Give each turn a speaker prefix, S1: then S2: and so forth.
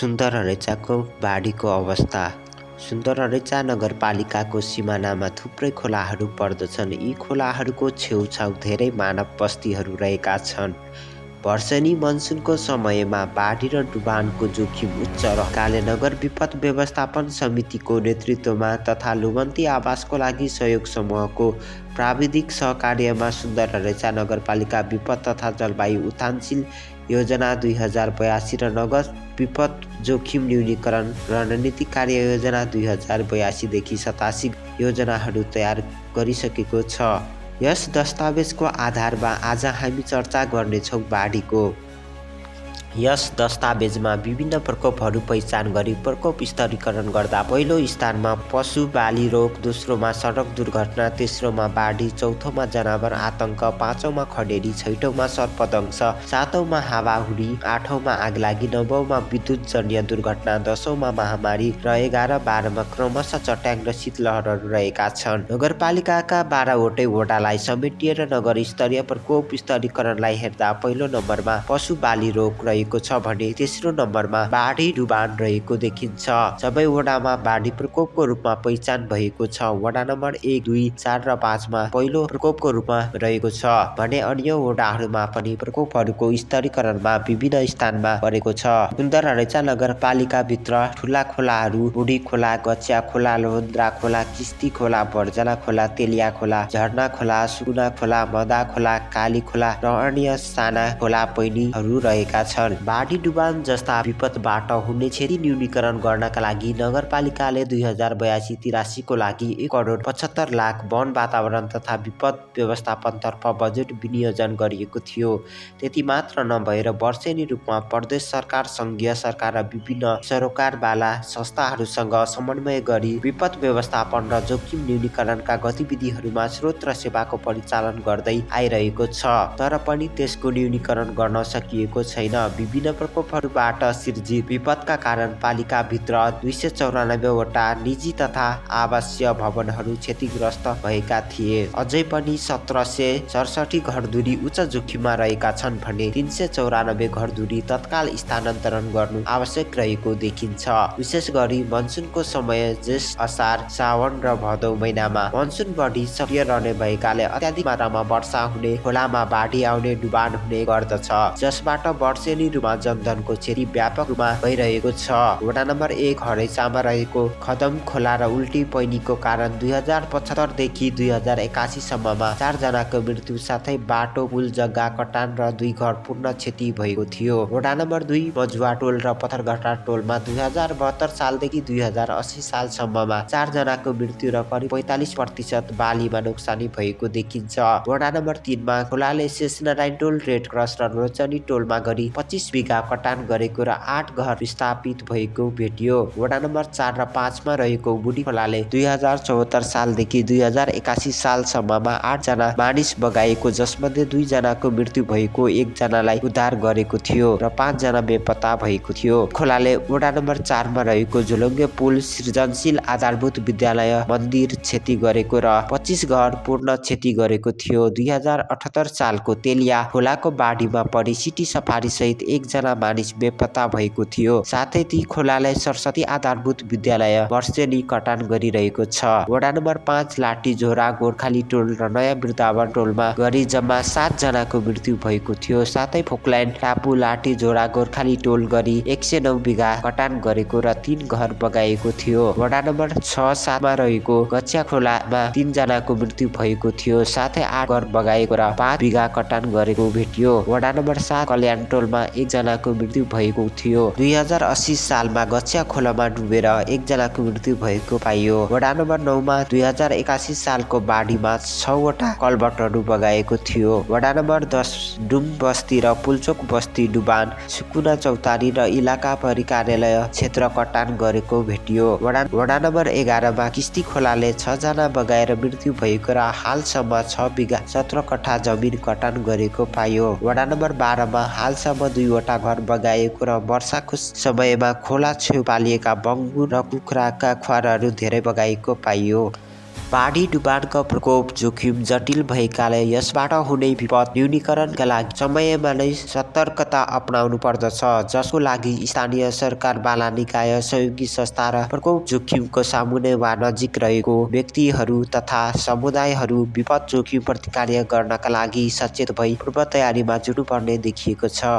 S1: सुन्दररेचाको बाढीको अवस्था। सुन्दररेचा नगरपालिकाको सिमानामा थुप्रै खोलाहरू पर्दछन्। यी खोलाहरूको छेउछाउ धेरै मानव बस्तीहरू रहेका छन्। वर्षेनी मनसुनको समयमा बाढी र डुबानको जोखिम उच्च रहकाले नगर विपद व्यवस्थापन समितिको नेतृत्वमा तथा लुमन्ती आवासको लागि सहयोग समूहको प्राविधिक सहकार्यमा सुन्दररेचा नगरपालिका विपद तथा जलवायु उत्थानशील योजना 2082 र नगर विपद जोखिम न्यूनीकरण रणनीति कार्ययोजना 2082 देखि 87 योजनाहरू तयार गरिसकेको छ। यस दस्तावेजको आधारमा आज हामी चर्चा गर्नेछौँ बाढीको। यस दस्तावेजमा विभिन्न प्रकोपहरू पहिचान गरी प्रकोप स्तरीकरण गर्दा पहिलो स्थानमा पशु बाली रोग, दोस्रोमा सडक दुर्घटना, तेस्रोमा बाढी, चौथोमा जनावर आतंक, पाँचौंमा खडेरी, छैटौंमा सर्पदंश, सातौंमा हावाहुरी, आठौंमा आगलागी, नवौंमा विद्युतजन्य दुर्घटना, दशौंमा महामारी र 11-12मा क्रमशः चट्याङ र शीतलहरहरू रहेका छन्। नगरपालिकाका 12वटै वडालाई समेटिएर नगर स्तरीय प्रकोप स्तरीकरणलाई हेर्दा पहिलो नम्बरमा पशु बाली रोग रहेको छ भने तेस्रो नम्बरमा बाढी डुबान रहेको देखिन्छ। सबै वडामा बाढी प्रकोपको रूपमा पहिचान भएको छ। वडा नम्बर 1, 2, 4 र 5मा पहिलो प्रकोपको रूपमा रहेको छ भने अन्य वडाहरूमा पनि प्रकोपहरूको स्तरीकरणमा विभिन्न स्थानमा परेको छ। सुन्दररेचा नगरपालिकाभित्र ठुला खोलाहरू बुढी खोला, गच्या खोला, लोहन्द्रा खोला, किस्ती खोला, बर्जला खोला, तेलिया खोला, झरना खोला, सुकुना खोला, मदा खोला, काली खोला र अन्य साना खोला पैनीहरू रहेका छन्। बाढी डुबान जस्ता विपदबाट हुने क्षति न्यूनीकरण गर्नका लागि नगरपालिकाले 2082-83 को लागि 1,75,00,000 वन वातावरण तथा विपद व्यवस्थापनतर्फ बजेट विनियोजन गरिएको थियो। त्यति मात्र नभएर वर्षेनी रूपमा प्रदेश सरकार, सङ्घीय सरकार र विभिन्न सरोकारवाला संस्थाहरूसँग समन्वय गरी विपद व्यवस्थापन र जोखिम न्यूनीकरणका गतिविधिहरूमा स्रोत र सेवाको परिचालन गर्दै आइरहेको छ। तर पनि त्यसको न्यूनीकरण गर्न सकिएको छैन। विभिन्न प्रकोपहरूबाट सिर्जित विपदका कारण पालिकाभित्र 294वटा निजी तथा आवासीय भवनहरू क्षतिग्रस्त भएका थिए। अझै पनि 1767 घरधुरी उच्च जोखिममा रहेका छन् भने 394 घरधुरी तत्काल स्थानान्तरण गर्नु आवश्यक रहेको देखिन्छ। विशेष गरी मनसुनको समय जेठ, असार, साउन र भदौ महिनामा मनसुन बढी सक्रिय रहने भएकाले अत्याधिक मात्रामा वर्षा हुने, खोलामा बाढी आउने, डुबान हुने गर्दछ, जसबाट वर्षेनी रूपमा जनधनको क्षति व्यापक रूपमा भइरहेको छ। वडा नम्बर 1 हरैचामा रहेको खदम खोला र उल्टी पैनीको कारण 2075 देखि 2081 सम्ममा 4 जनाको मृत्यु साथै बाटो, पुल, जग्गा कटान र 2 घर पूर्ण क्षति भएको थियो। वडा नम्बर 2 मजुवा टोल र पथरघाटा टोलमा 2072 सालदेखि 2080 सालसम्ममा 4 जनाको मृत्यु र करिब 45% बालीमा नोक्सानी भएको देखिन्छ। वडा नम्बर 3 मा खोलाले शेषनारायण टोल, रेड क्रस र रोचनी टोलमा गरी 25 बिघा कटान गरेको र 8 घर विस्थापित भएको भेटियो। वडा नम्बर 4 र 5 मा रहेको बुढी खोलाले 2074 सालदेखि 2081 सालसम्ममा 8 जना मानिस बगाएको, जसमध्ये 2 जनाको मृत्यु भएको, 1 जनालाई उद्धार गरेको थियो र 5 जना बेपत्ता भएको थियो। खोलाले वडा नम्बर 4 मा रहेको झोलुङ्गे पुल, सृजनशील आधारभूत विद्यालय, मन्दिर क्षति गरेको र 25 घर पूर्ण क्षति गरेको थियो। 2078 सालको तेलिया खोलाको बाढीमा परि सिटी सफारी सहित 1 जना मानिस बेपत्ता भएको थियो। साथै ती खोलाले सरस्वती आधारभूत विद्यालय वर्षेनी कटान गरिरहेको छ। वडा नम्बर 5 लाठी झोरा, गोर्खाली टोल र नयाँ वृन्दावन टोलमा गरी जम्मा 7 जनाको मृत्यु भएको थियो। साथै फोकल्यान्ड टापु, लाठी झोरा, गोर्खाली टोल गरी 109 बिघा कटान गरेको र 3 घर बगाएको थियो। वडा नम्बर 6-7 मा रहेको गच्या खोलामा 3 जनाको मृत्यु भएको थियो। साथै 8 घर बगाएको र 5 बिघा कटान गरेको भेटियो। वडा नम्बर 7 कल्याण टोलमा 1 जनाको मृत्यु भएको थियो। 2080 सालमा गच्या खोलामा डुबेर 1 जनाको मृत्यु भएको पाइयो। वडा नम्बर 9 मा 2081 सालको बाढीमा 6 वटा कलबटहरू बगाएको थियो। वडा नम्बर 10 डुम बस्ती र पुल्चोक बस्ती डुबान, सुकुना चौतारी र इलाका परिकार्यालय क्षेत्र कटान गरेको भेटियो। वडा नम्बर 11 मा किस्ती खोलाले 6 जना बगाएर मृत्यु भएको र हालसम्म 6 बिघा 17 कट्ठा जमिन कटान गरेको पाइयो। वडा नम्बर 12 मा हालसम्म 2 वटा घर बगाएको र वर्षाको समयमा खोला छेउ पालिएका बङ्गु र कुखुराका ख्वारहरू धेरै बगाएको पाइयो। बाढी डुबानका प्रकोप जोखिम जटिल भएकाले यसबाट हुने विपद न्यूनीकरणका लागि समयमा नै सतर्कता अपनाउनु पर्दछ, जसको लागि स्थानीय सरकार, बाला निकाय, सहयोगी संस्था र प्रकोप जोखिमको सामुन्ने वा नजिक रहेको व्यक्तिहरू तथा समुदायहरू विपद जोखिम प्रतिकार गर्नका लागि सचेत भई पूर्व तयारीमा जुट्नुपर्ने देखिएको छ।